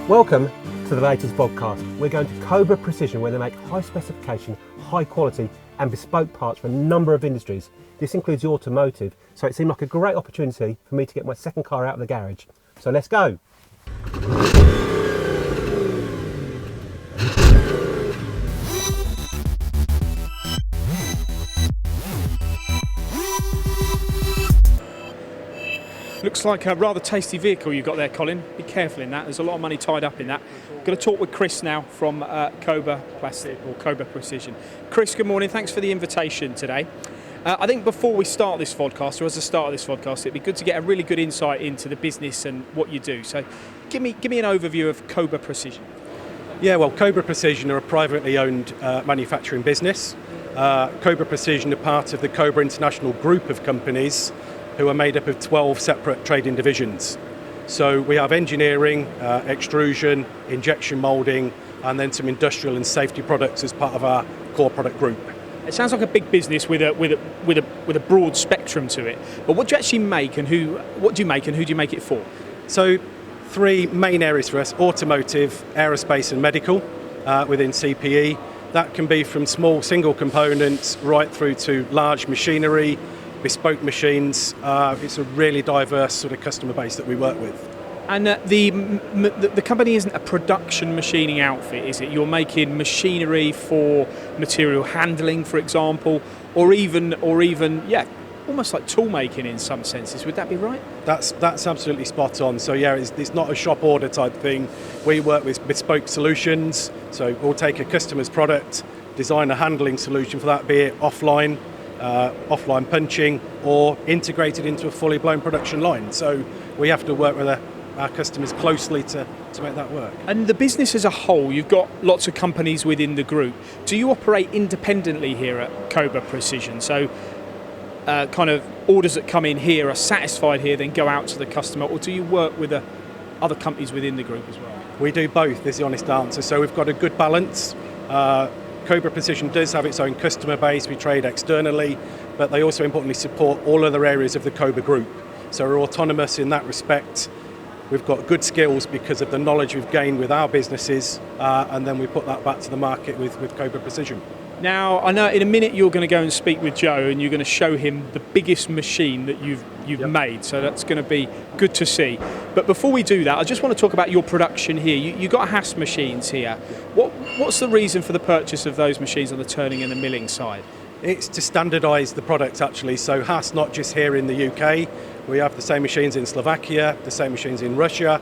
Welcome to the latest podcast. We're going to Cobra Precision, where they make high specification, high quality and bespoke parts for a number of industries. This includes the automotive, so it seemed like a great opportunity for me to get my second car out of the garage. So let's go. Looks like a rather tasty vehicle you've got there, Colin. Be careful in that. There's a lot of money tied up in that. Going to talk with Chris now from Cobra Plastic or Cobra Precision. Chris, good morning. Thanks for the invitation today. I think before we start this podcast, or as the start of this podcast, it'd be good to get a really good insight into the business and what you do. So, give me an overview of Cobra Precision. Yeah, well, Cobra Precision are a privately owned manufacturing business. Cobra Precision are part of the Cobra International group of companies, who are made up of 12 separate trading divisions. So we have engineering, extrusion, injection moulding, and then some industrial and safety products as part of our core product group. It sounds like a big business with a broad spectrum to it. But what do you actually make, and what do you make, and who do you make it for? So three main areas for us: automotive, aerospace, and medical within CPE. That can be from small single components right through to large machinery, bespoke machines. It's a really diverse sort of customer base that we work with. And the company isn't a production machining outfit, is it? You're making machinery for material handling, for example, or even almost like tool making in some senses. Would that be right? That's absolutely spot on. So yeah, it's not a shop order type thing. We work with bespoke solutions. So we'll take a customer's product, design a handling solution for that, be it offline punching, or integrated into a fully blown production line. So we have to work with our customers closely to make that work. And the business as a whole, you've got lots of companies within the group. Do you operate independently here at Cobra Precision? So kind of orders that come in here are satisfied here, then go out to the customer, or do you work with other companies within the group as well? We do both, is the honest answer. So we've got a good balance. Cobra Precision does have its own customer base. We trade externally, but they also importantly support all other areas of the Cobra group. So we're autonomous in that respect. We've got good skills because of the knowledge we've gained with our businesses, and then we put that back to the market with Cobra Precision. Now, I know in a minute you're going to go and speak with Joe, and you're going to show him the biggest machine that you've made, so that's going to be good to see. But before we do that, I just want to talk about your production here. You've got Haas machines here. What's the reason for the purchase of those machines on the turning and the milling side? It's to standardise the product, actually. So Haas, not just here in the UK, we have the same machines in Slovakia, the same machines in Russia.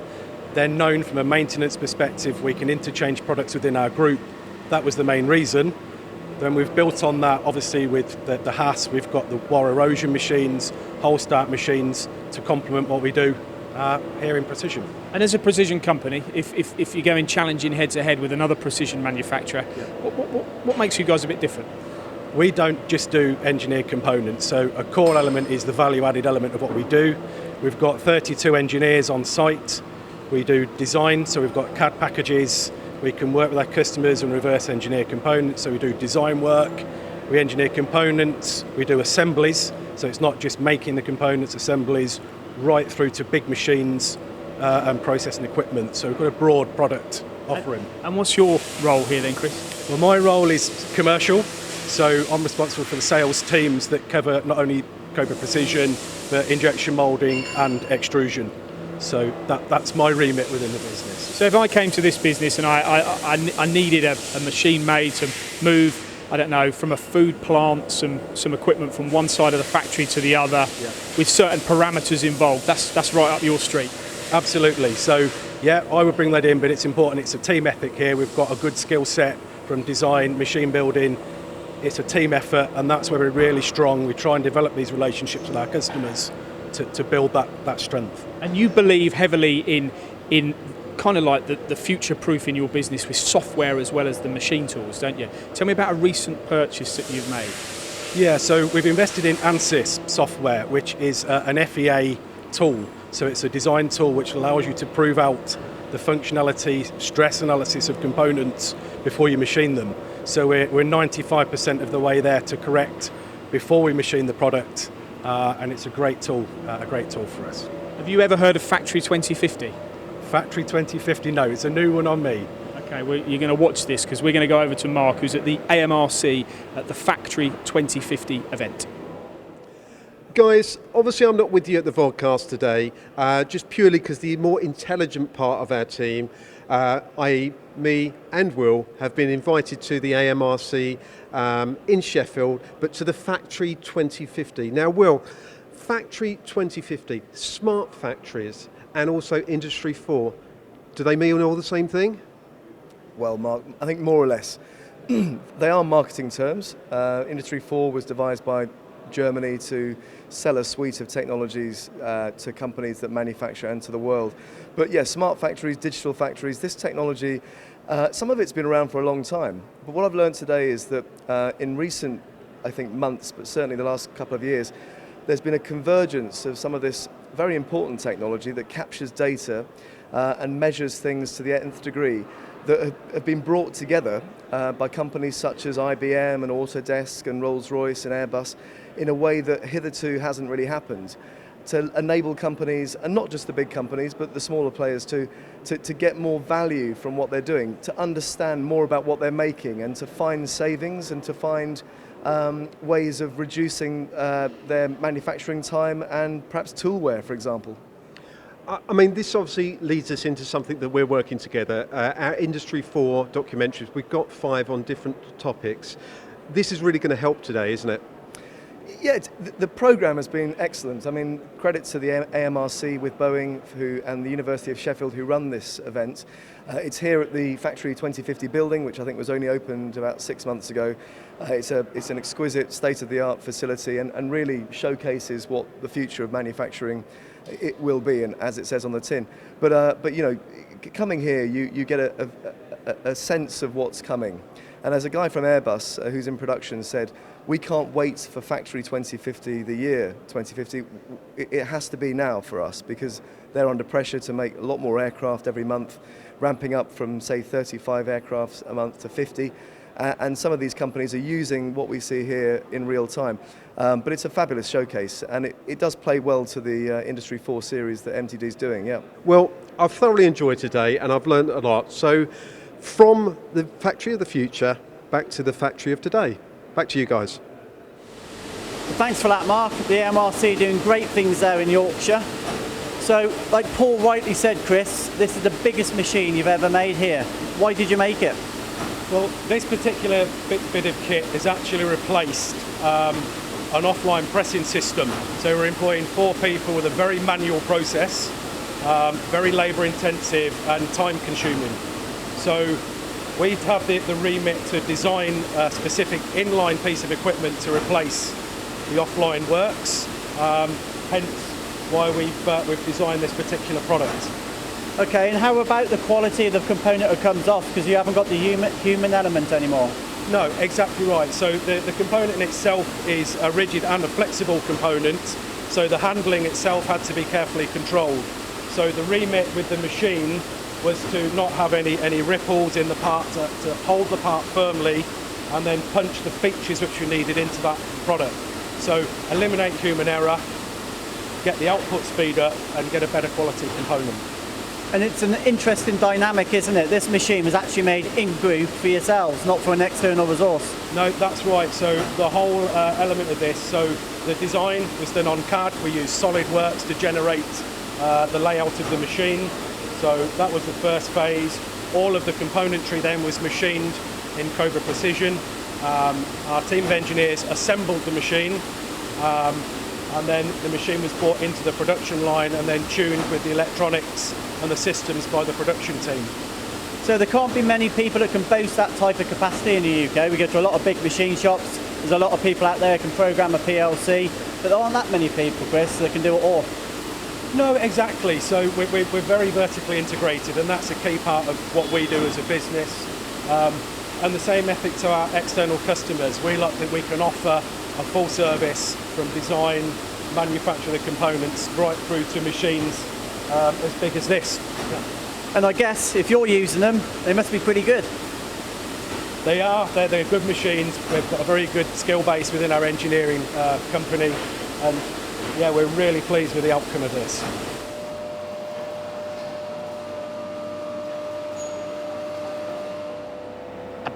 They're known from a maintenance perspective. We can interchange products within our group. That was the main reason. Then we've built on that, obviously, with the Haas. We've got the war erosion machines, hole start machines to complement what we do here in Precision. And as a precision company, if you're going challenging head to head with another precision manufacturer, what makes you guys a bit different? We don't just do engineered components. So a core element is the value-added element of what we do. We've got 32 engineers on site. We do design, so we've got CAD packages. We can work with our customers and reverse engineer components, so we do design work, we engineer components, we do assemblies, so it's not just making the components, assemblies, right through to big machines and processing equipment, so we've got a broad product offering. And what's your role here then, Chris? Well, my role is commercial, so I'm responsible for the sales teams that cover not only Cobra Precision, but injection moulding and extrusion. So that's my remit within the business. So if I came to this business and I needed a machine made to move, I don't know, from a food plant, some equipment from one side of the factory to the other, with certain parameters involved, that's right up your street. Absolutely. So yeah, I would bring that in, but it's important. It's a team ethic here. We've got a good skill set from design, machine building. It's a team effort, and that's where we're really strong. We try and develop these relationships with our customers to build that strength. And you believe heavily in kind of like the future-proof in your business with software as well as the machine tools, don't you? Tell me about a recent purchase that you've made. Yeah, so we've invested in ANSYS software, which is an FEA tool. So it's a design tool which allows you to prove out the functionality, stress analysis of components before you machine them. So we're 95% of the way there to correct before we machine the product. And it's a great tool for us. Have you ever heard of Factory 2050? Factory 2050. No, it's a new one on me. Okay, well, you're going to watch this because we're going to go over to Mark, who's at the AMRC at the Factory 2050 event. Guys, obviously I'm not with you at the vodcast today, just purely because the more intelligent part of our team, i.e. me and Will, have been invited to the AMRC in Sheffield, but to the Factory 2050. Now, Will, Factory 2050, smart factories, and also Industry 4, do they mean all the same thing? Well, Mark, I think more or less. They are marketing terms. Industry 4 was devised by Germany to sell a suite of technologies to companies that manufacture and to the world. But yes, smart factories, digital factories, this technology, some of it's been around for a long time. But what I've learned today is that in recent, I think, months, but certainly the last couple of years, there's been a convergence of some of this very important technology that captures data and measures things to the nth degree that have been brought together by companies such as IBM and Autodesk and Rolls-Royce and Airbus in a way that hitherto hasn't really happened, to enable companies, and not just the big companies, but the smaller players too, to get more value from what they're doing, to understand more about what they're making and to find savings and to find ways of reducing their manufacturing time and perhaps toolware, for example. I mean, this obviously leads us into something that we're working together. Our Industry 4 documentaries, we've got 5 on different topics. This is really going to help today, isn't it? Yeah, the programme has been excellent. I mean, credit to the AMRC with Boeing and the University of Sheffield who run this event. It's here at the Factory 2050 building, which I think was only opened about 6 months ago. It's an exquisite state-of-the-art facility and really showcases what the future of manufacturing it will be, and as it says on the tin. But you know, coming here, you get a sense of what's coming. And as a guy from Airbus who's in production said, we can't wait for Factory 2050, the year 2050. It has to be now for us because they're under pressure to make a lot more aircraft every month, ramping up from, say, 35 aircraft a month to 50. And some of these companies are using what we see here in real time. But it's a fabulous showcase, and it does play well to the Industry 4 series that MTD is doing, yeah. Well, I've thoroughly enjoyed today and I've learned a lot. So from the factory of the future back to the factory of today. Back to you guys. Thanks for that, Mark. The MRC doing great things there in Yorkshire. So, like Paul rightly said, Chris, this is the biggest machine you've ever made here. Why did you make it? Well, this particular bit of kit has actually replaced an offline pressing system. So we're employing 4 people with a very manual process, very labour intensive and time consuming. So we have the remit to design a specific inline piece of equipment to replace the offline works, hence why we've designed this particular product. Okay, and how about the quality of the component that comes off, because you haven't got the human element anymore? No, exactly right. So the component in itself is a rigid and a flexible component, so the handling itself had to be carefully controlled. So the remit with the machine was to not have any ripples in the part, to hold the part firmly and then punch the features which we needed into that product. So eliminate human error, get the output speed up and get a better quality component. And it's an interesting dynamic, isn't it? This machine was actually made in-group for yourselves, not for an external resource. No, that's right. So the whole element of this, so the design was done on CAD. We used SolidWorks to generate the layout of the machine. So that was the first phase. All of the componentry then was machined in Cobra Precision. Our team of engineers assembled the machine, and then the machine was brought into the production line and then tuned with the electronics and the systems by the production team. So there can't be many people that can boast that type of capacity in the UK. We go to a lot of big machine shops. There's a lot of people out there who can program a PLC, but there aren't that many people, Chris, that can do it all. No, exactly. So we're very vertically integrated, and that's a key part of what we do as a business. And the same ethic to our external customers. We like that we can offer a full service from design, manufacture the components, right through to machines as big as this. Yeah. And I guess if you're using them, they must be pretty good. They are. They're good machines. We've got a very good skill base within our engineering company, and yeah, we're really pleased with the outcome of this.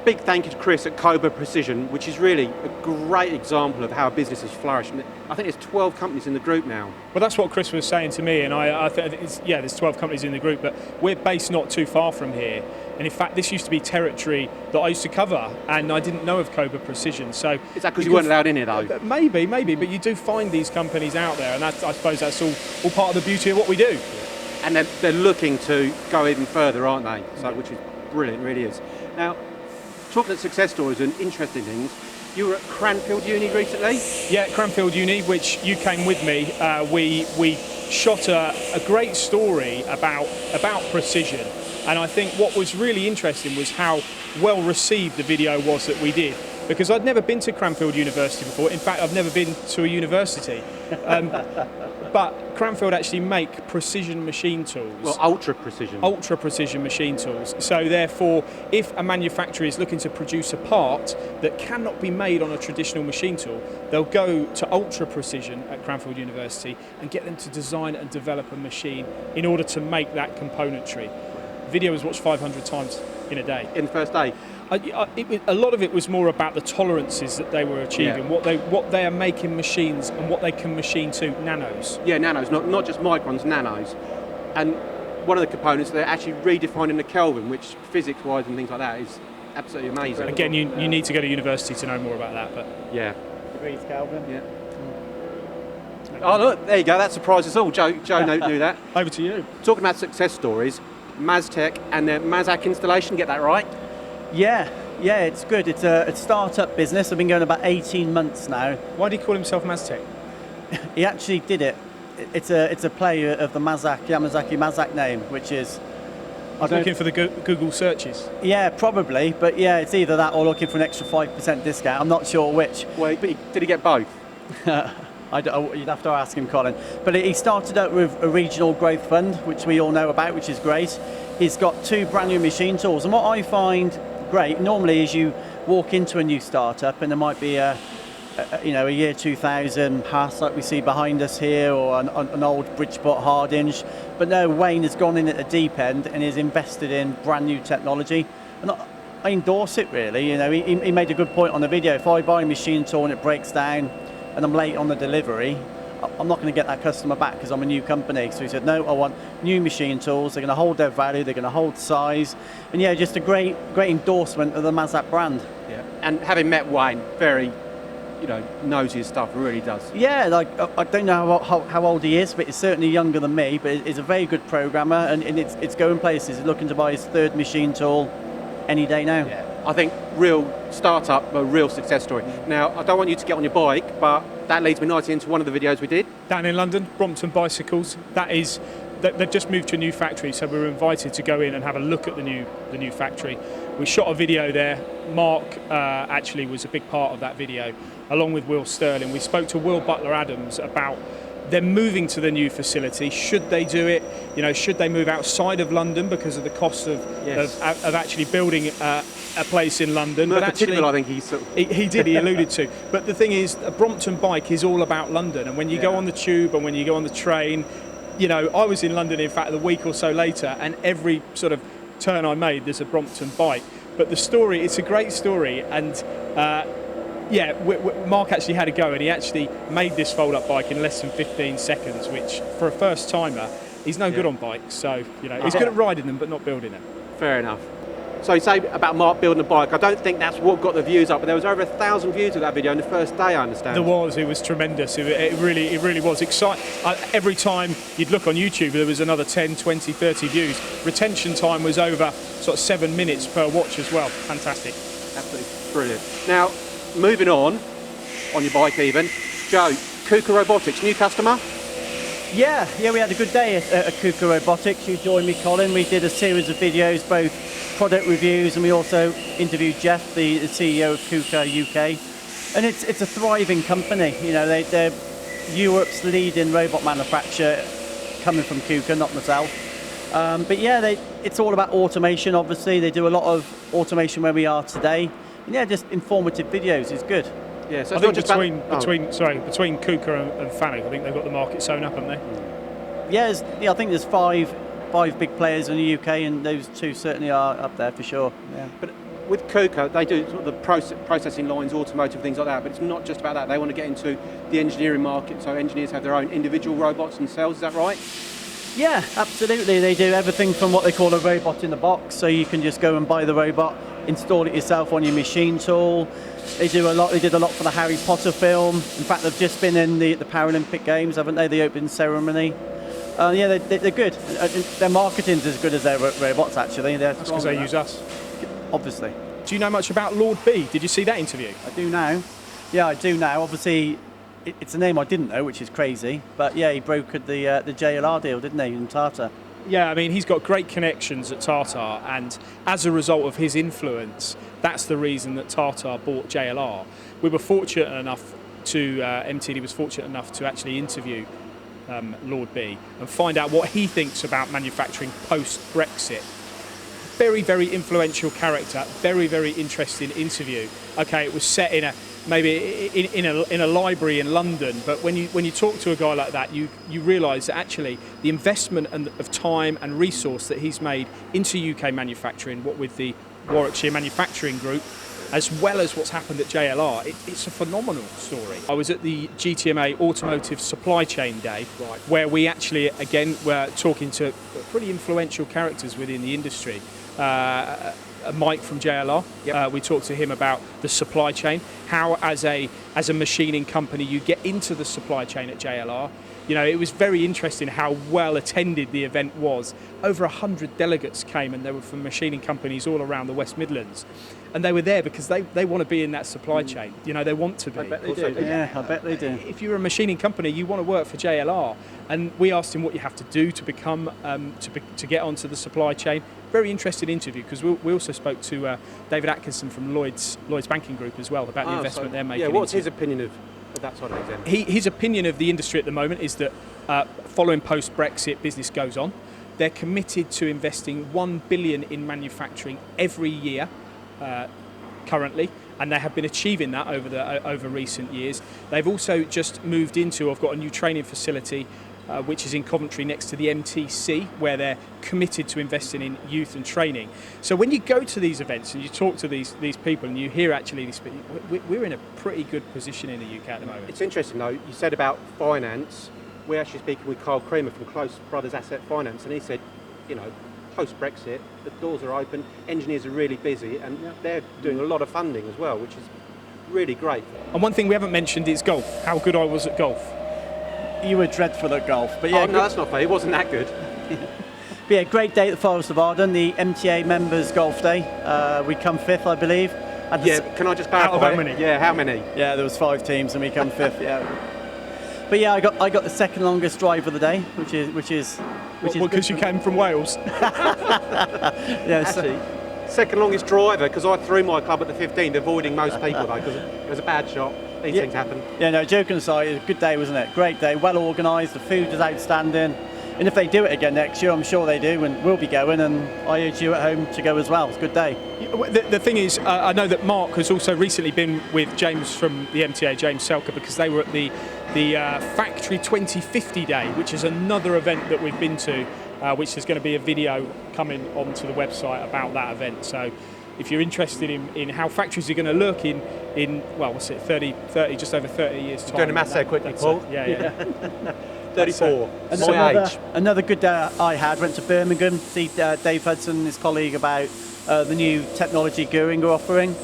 big thank you to Chris at Cobra Precision, which is really a great example of how a business has flourished. And I think there's 12 companies in the group now. Well, that's what Chris was saying to me, and I think there's 12 companies in the group, but we're based not too far from here. And in fact, this used to be territory that I used to cover, and I didn't know of Cobra Precision. So Is that because you weren't allowed in here, though? Maybe, but you do find these companies out there, and I suppose that's all part of the beauty of what we do. And they're looking to go even further, aren't they? So, which is brilliant, really is. Now, talking about success stories and interesting things, you were at Cranfield Uni recently? Yeah, Cranfield Uni, which you came with me. We shot a great story about precision. And I think what was really interesting was how well received the video was that we did. Because I'd never been to Cranfield University before. In fact, I've never been to a university. But Cranfield actually make precision machine tools. Well, ultra precision. Ultra precision machine tools. So therefore, if a manufacturer is looking to produce a part that cannot be made on a traditional machine tool, they'll go to ultra precision at Cranfield University and get them to design and develop a machine in order to make that componentry. Video was watched 500 times in a day. In the first day? A lot of it was more about the tolerances that they were achieving, what they are making machines and what they can machine to nanos. Yeah, nanos, not just microns, nanos. And one of the components, they're actually redefining the Kelvin, which physics-wise and things like that is absolutely amazing. Again, you need to go to university to know more about that. But yeah. Degrees Kelvin. Yeah. Oh look, there you go. That surprised us all. Joe knew that. Over to you. Talking about success stories, Maztec and their Mazak installation. Get that right? Yeah, it's good. It's a start-up business. I've been going about 18 months now. Why did he call himself Maztec? He actually did it. It's a play of the Yamazaki Mazak name, which is... I was looking for the Google searches. Yeah, probably, but yeah, it's either that or looking for an extra 5% discount. I'm not sure which. Well, did he get both? You'd have to ask him, Colin. But he started out with a regional growth fund, which we all know about, which is great. He's got 2 brand new machine tools, and what I find great normally is you walk into a new startup and there might be a year 2000 Haas like we see behind us here, or an old Bridgeport Hardinge. But no, Wayne has gone in at the deep end and is invested in brand new technology, and I endorse it really. You know, he made a good point on the video. If I buy a machine tool and it breaks down and I'm late on the delivery, I'm not going to get that customer back because I'm a new company. So he said, no, I want new machine tools. They're going to hold their value. They're going to hold size. And yeah, just a great endorsement of the Mazak brand. Yeah. And having met Wayne, very, knows his stuff, really does. Yeah, like I don't know how old he is, but he's certainly younger than me. But he's a very good programmer, and it's going places. He's looking to buy his 3rd machine tool any day now. Yeah. I think real startup, a real success story. Now, I don't want you to get on your bike, but that leads me nicely into one of the videos we did. Down in London, Brompton Bicycles. They've just moved to a new factory, so we were invited to go in and have a look at the new factory. We shot a video there. Mark actually was a big part of that video, along with Will Sterling. We spoke to Will Butler-Adams about them moving to the new facility. Should they do it? Should they move outside of London because of the cost of actually building a place in London? But actually, I think he alluded to. But the thing is, a Brompton bike is all about London, and when you go on the tube and when you go on the train, I was in London, in fact, a week or so later, and every sort of turn I made, there's a Brompton bike. But the story, it's a great story, and Mark actually had a go, and he actually made this fold-up bike in less than 15 seconds, which, for a first-timer, he's no good on bikes. So, he's good at riding them, but not building them. Fair enough. So you say about Mark building a bike. I don't think that's what got the views up, but there was over 1,000 views of that video on the first day, I understand. It was tremendous. It really was exciting. Every time you'd look on YouTube, there was another 10, 20, 30 views. Retention time was over sort of 7 minutes per watch as well. Fantastic. Absolutely brilliant. Now, moving on your bike even, Joe, KUKA Robotics, new customer? Yeah, we had a good day at KUKA Robotics. You joined me, Colin. We did a series of videos, both product reviews, and we also interviewed Jeff, the CEO of KUKA UK. And it's a thriving company. They're Europe's leading robot manufacturer, coming from KUKA, not myself. But yeah, it's all about automation. Obviously, they do a lot of automation where we are today. And yeah, just informative videos is good. Yeah, so I think between KUKA and Fanuc, I think they've got the market sewn up, haven't they? Yeah, I think there's five big players in the UK, and those 2 certainly are up there for sure. Yeah. But with KUKA, they do sort of the processing lines, automotive, things like that, but it's not just about that. They want to get into the engineering market, so engineers have their own individual robots themselves, is that right? Yeah, absolutely. They do everything from what they call a robot in the box, so you can just go and buy the robot, install it yourself on your machine tool. They do a lot. They did a lot for the Harry Potter film. In fact, they've just been in the Paralympic Games, haven't they? The opening ceremony. Yeah, they're good. Their marketing's as good as their robots, actually. That's because they use us. Obviously. Do you know much about Lord B? Did you see that interview? I do now. Yeah, I do now. Obviously, it's a name I didn't know, which is crazy. But yeah, he brokered the JLR deal, didn't he, in Tata? Yeah, I mean, he's got great connections at Tata, and as a result of his influence, that's the reason that Tata bought JLR. We were fortunate enough MTD was fortunate enough to actually interview Lord B and find out what he thinks about manufacturing post-Brexit. Very, very influential character, very, very interesting interview. Okay, it was set in a library in London, but when you talk to a guy like that, you realise that actually the investment of time and resource that he's made into UK manufacturing, what with the Warwickshire Manufacturing Group, as well as what's happened at JLR, it's a phenomenal story. I was at the GTMA Automotive Supply Chain Day, where we actually, again, were talking to pretty influential characters within the industry. Mike from JLR, we talked to him about the supply chain, how as a machining company you get into the supply chain at JLR. You know, it was very interesting how well attended the event was. Over 100 delegates came, and they were from machining companies all around the West Midlands. And they were there because they want to be in that supply chain. You know, they want to be. I bet they do. Yeah, I bet they do. If you're a machining company, you want to work for JLR. And we asked him what you have to do to become, to get onto the supply chain. Very interesting interview, because we also spoke to David Atkinson from Lloyd's Banking Group as well about the investment they're making. Yeah, what's his opinion of that side of things? His opinion of the industry at the moment is that following post-Brexit, business goes on. They're committed to investing $1 billion in manufacturing every year currently, and they have been achieving that over recent years. They've also just moved into, I've got a new training facility which is in Coventry next to the MTC, where they're committed to investing in youth and training. So when you go to these events and you talk to these people and you hear actually these people, we're in a pretty good position in the UK at the moment. It's interesting though, you said about finance. We're actually speaking with Carl Creamer from Close Brothers Asset Finance, and he said, you know, post-Brexit, the doors are open, engineers are really busy, and they're doing a lot of funding as well, which is really great. And one thing we haven't mentioned is golf, how good I was at golf. You were dreadful at golf, but yeah. Oh, no, that's not fair. It wasn't that good. But yeah, great day at the Forest of Arden, the MTA members golf day. We come fifth, I believe. Can I just clarify? Out of how many? Yeah, how many? Yeah, there was 5 teams and we come fifth. Yeah. But yeah, I got the second longest drive of the day, which is because you came from Wales. Yeah, actually, second longest driver, because I threw my club at the 15th, avoiding most people though, because it was a bad shot. These things happen. Yeah, no, joking aside, it was a good day, wasn't it? Great day, well organised, the food was outstanding. And if they do it again next year, I'm sure they do, and we'll be going, and I urge you at home to go as well. It's a good day. The thing is, I know that Mark has also recently been with James from the MTA, James Selker, because they were at the Factory 2050 Day, which is another event that we've been to, which there's going to be a video coming onto the website about that event. So if you're interested in how factories are going to look in well, what's it, 30, just over 30 years time. Doing the maths so quickly, Paul. Yeah. 34. Another good day I had. Went to Birmingham, see Dave Hudson and his colleague about the new technology Goering are offering.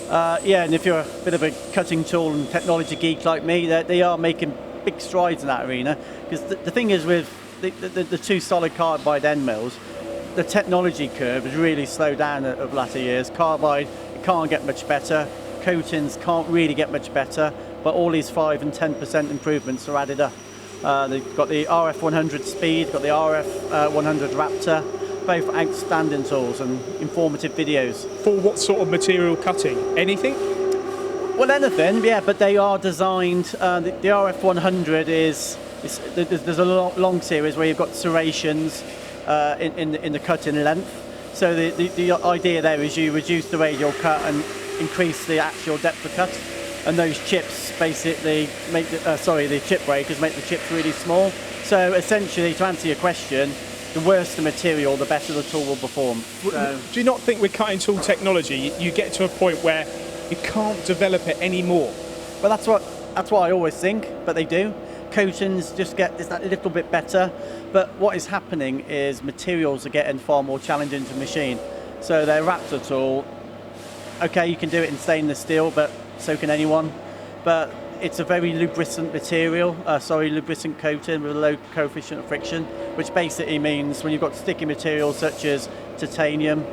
And if you're a bit of a cutting tool and technology geek like me, they are making big strides in that arena. Because the thing is with the two solid carbide end mills, the technology curve has really slowed down over the latter years. Carbide can't get much better, coatings can't really get much better, but all these 5 and 10% improvements are added up. They've got the RF100 Speed, got the RF100 Raptor, both outstanding tools and informative videos. For what sort of material cutting? Anything? Well, anything, yeah, but they are designed, the RF100 there's a long series where you've got serrations in the cutting length. So the idea there is you reduce the radial cut and increase the actual depth of cut. And those chips basically make the chip breakers make the chips really small. So essentially, to answer your question, the worse the material, the better the tool will perform. So, Do you not think with cutting tool technology, you get to a point where you can't develop it anymore? well, that's what I always think, but they do. Coatings just get just that little bit better, but what is happening is materials are getting far more challenging to machine. So their Raptor tool, okay, you can do it in stainless steel, but so can anyone. But it's a very lubricant material, lubricant coating with a low coefficient of friction, which basically means when you've got sticky materials such as titanium,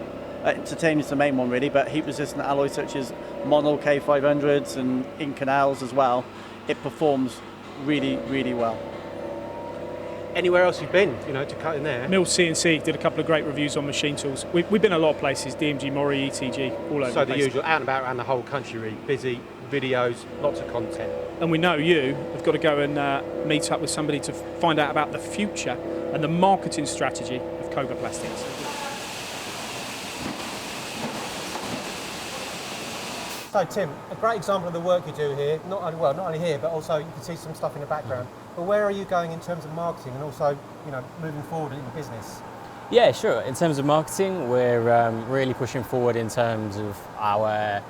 titanium's the main one really, but heat-resistant alloys such as Monel K500s and Inconels as well, it performs really, really well. Anywhere else you've been, to cut in there? Mill CNC did a couple of great reviews on machine tools. We've been a lot of places, DMG, Mori, ETG, all over So the the place. usual, out and about around the whole country, really busy, videos, lots of content. And we know you have got to go and meet up with somebody to find out about the future and the marketing strategy of Cobra Plastics. So Tim, a great example of the work you do here, not only here, but also you can see some stuff in the background. But where are you going in terms of marketing and also, moving forward in the business? Yeah, sure. In terms of marketing, we're really pushing forward in terms of our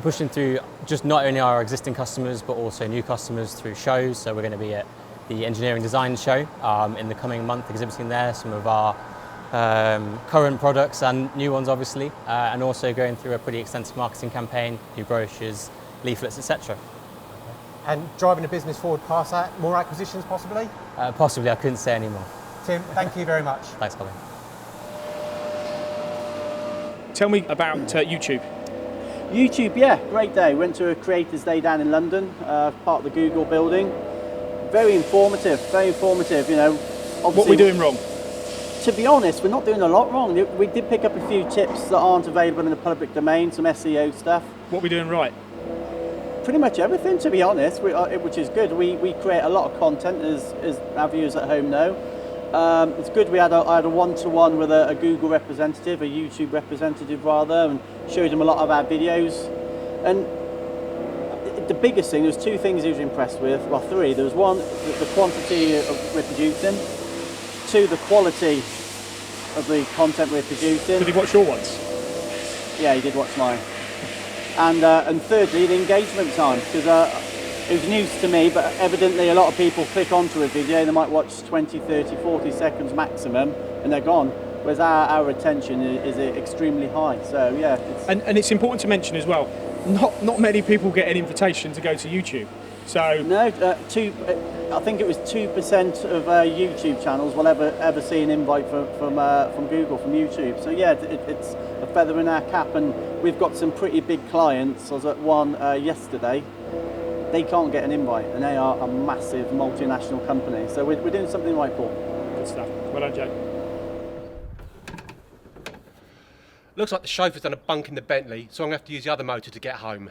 pushing through just not only our existing customers but also new customers through shows. So we're going to be at the Engineering Design Show in the coming month, exhibiting there some of our current products and new ones, obviously, and also going through a pretty extensive marketing campaign, new brochures, leaflets, etc. And driving the business forward past that, more acquisitions possibly? Possibly, I couldn't say any more. Tim, thank you very much. Thanks, Colin. Tell me about YouTube. YouTube, yeah, great day. Went to a Creators Day down in London, part of the Google building. Very informative, obviously. What are we doing wrong? To be honest, we're not doing a lot wrong. We did pick up a few tips that aren't available in the public domain, some SEO stuff. What are we doing right? Pretty much everything, to be honest, which is good. We create a lot of content, as our viewers at home know. It's good I had a one-to-one with a Google representative, a YouTube representative rather, and showed him a lot of our videos. And the biggest thing, there was two things he was impressed with, well three. There was one, the quantity of we're producing. Two, the quality of the content we're producing. Did he watch your ones? Yeah, he did watch mine. And thirdly, the engagement time, because it was news to me, but evidently a lot of people click onto a video, they might watch 20, 30, 40 seconds maximum, and they're gone. Whereas our retention is extremely high. So yeah. And it's important to mention as well, not many people get an invitation to go to YouTube. So no, I think it was 2% of YouTube channels will ever see an invite from Google, from YouTube. So yeah, it's a feather in our cap, and we've got some pretty big clients. I was at one yesterday. They can't get an invite, and they are a massive multinational company. So we're doing something right, Paul. good stuff. Well done, Joe. Looks like the chauffeur's done a bunk in the Bentley, so I'm going to have to use the other motor to get home.